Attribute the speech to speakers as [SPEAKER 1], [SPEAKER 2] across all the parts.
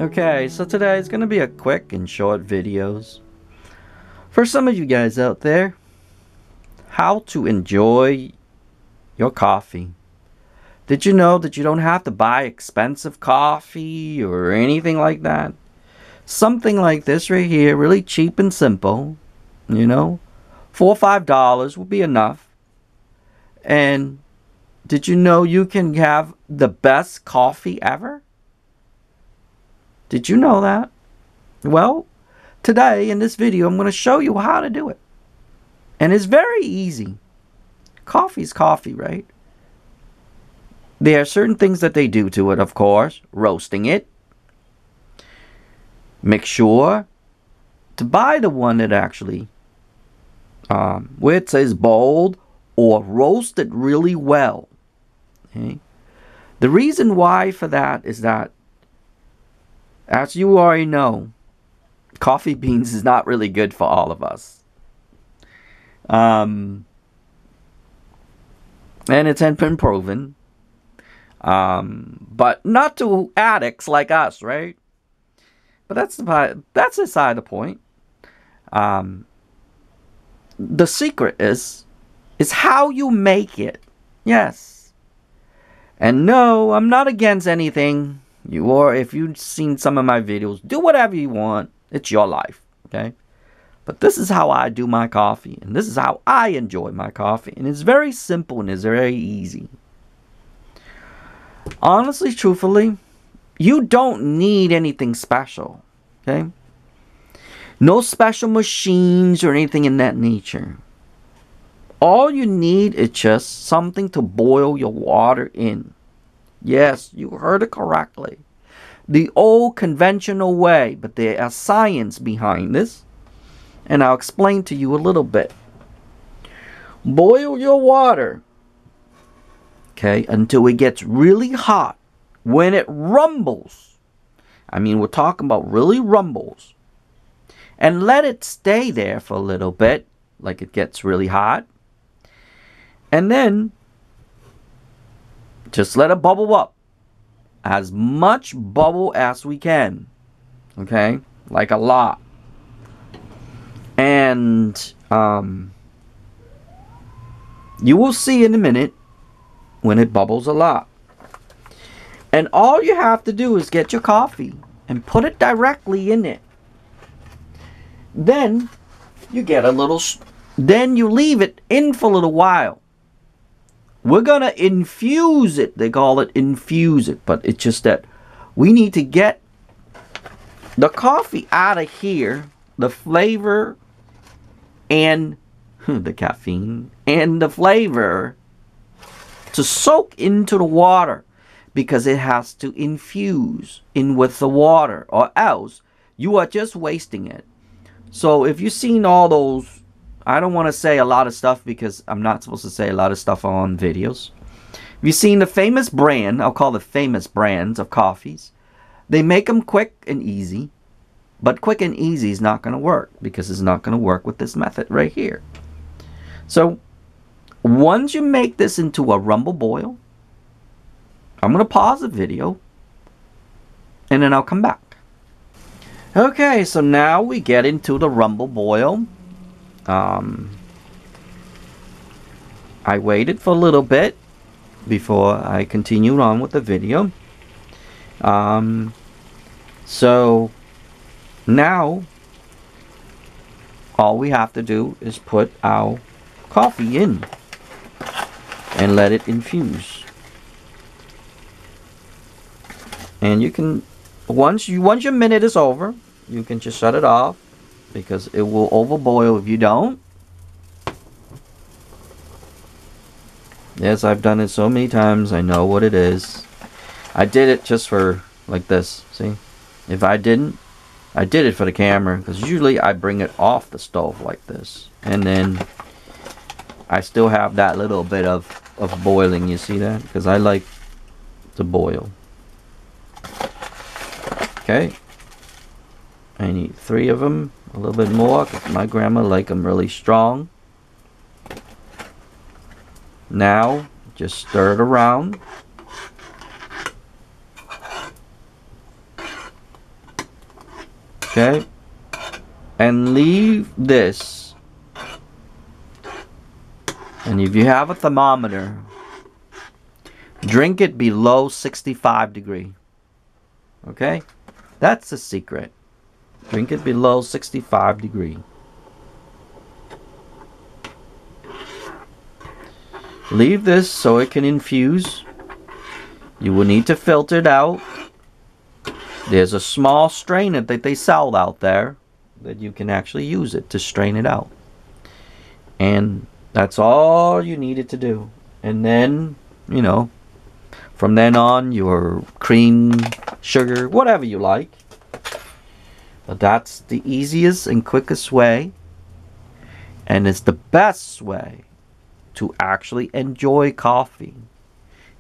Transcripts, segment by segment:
[SPEAKER 1] Okay, so today is going to be a quick and short videos for some of you guys out there. How to enjoy your coffee. Did you know that you don't have to buy expensive coffee or anything like that? Something like this right here, really cheap and simple, you know, $4 or $5 will be enough. And did you know you can have the best coffee ever? Did you know that? Well, today in this video, I'm going to show you how to do it. And it's very easy. Coffee's coffee, right? There are certain things that they do to it, of course. Roasting it. Make sure to buy the one that actually, where it says boiled or roasted really well. Okay? The reason why for that is that, as you already know, coffee beans is not really good for all of us. And it's been proven. But not to addicts like us, right? But that's aside the point. The secret is how you make it. Yes. And no, I'm not against anything. If you've seen some of my videos, do whatever you want. It's your life, okay? But this is how I do my coffee, and this is how I enjoy my coffee, and it's very simple and it's very easy. Honestly, truthfully, you don't need anything special, okay? No special machines or anything in that nature. All you need is just something to boil your water in. Yes, you heard it correctly. The old conventional way, but there is science behind this. And I'll explain to you a little bit. Boil your water, okay, until it gets really hot. When it rumbles, I mean, we're talking about really rumbles. And let it stay there for a little bit, like it gets really hot. And then just let it bubble up. As much bubble as we can. Okay? Like a lot. And you will see in a minute when it bubbles a lot. And all you have to do is get your coffee and put it directly in it. Then you get a little, then you leave it in for a little while. We're going to infuse it. They call it infuse it. But it's just that we need to get the coffee out of here. The flavor and the caffeine and the flavor to soak into the water. Because it has to infuse in with the water. Or else you are just wasting it. So if you've seen all those, I don't want to say a lot of stuff because I'm not supposed to say a lot of stuff on videos. Have you seen the famous brand, I'll call it famous brands of coffees? They make them quick and easy. But quick and easy is not going to work because it's not going to work with this method right here. So once you make this into a rumble boil, I'm going to pause the video and then I'll come back. Okay, so now we get into the rumble boil. I waited for a little bit before I continued on with the video. So now all we have to do is put our coffee in and let it infuse. And you can, once your minute is over, you can just shut it off because it will overboil if you don't. Yes, I've done it so many times. I know what it is. I did it just for like this. See? If I didn't, I did it for the camera because usually I bring it off the stove like this. And then I still have that little bit of boiling. You see that? Because I like to boil. Okay. I need 3 of them. A little bit more because my grandma liked them really strong. Now, just stir it around. Okay? And leave this. And if you have a thermometer, drink it below 65 degrees. Okay? That's the secret. Drink it below 65 degrees. Leave this so it can infuse. You will need to filter it out. There's a small strainer that they sell out there that you can actually use it to strain it out. And that's all you needed to do. And then, you know, from then on, your cream, sugar, whatever you like. But that's the easiest and quickest way. And it's the best way to actually enjoy coffee.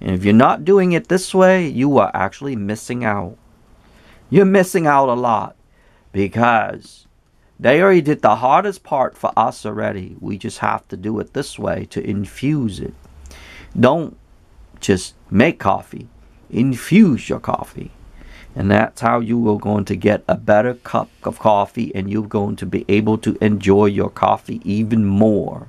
[SPEAKER 1] And if you're not doing it this way, you are actually missing out. You're missing out a lot, because they already did the hardest part for us already. We just have to do it this way to infuse it. Don't just make coffee. Infuse your coffee. And that's how you are going to get a better cup of coffee, and you're going to be able to enjoy your coffee even more.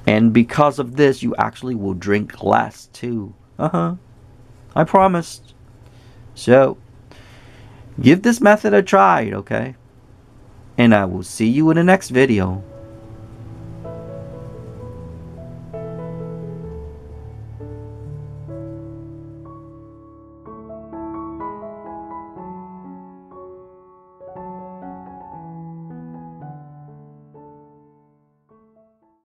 [SPEAKER 1] And because of this, you actually will drink less too. I promised. So, give this method a try, okay? And I will see you in the next video.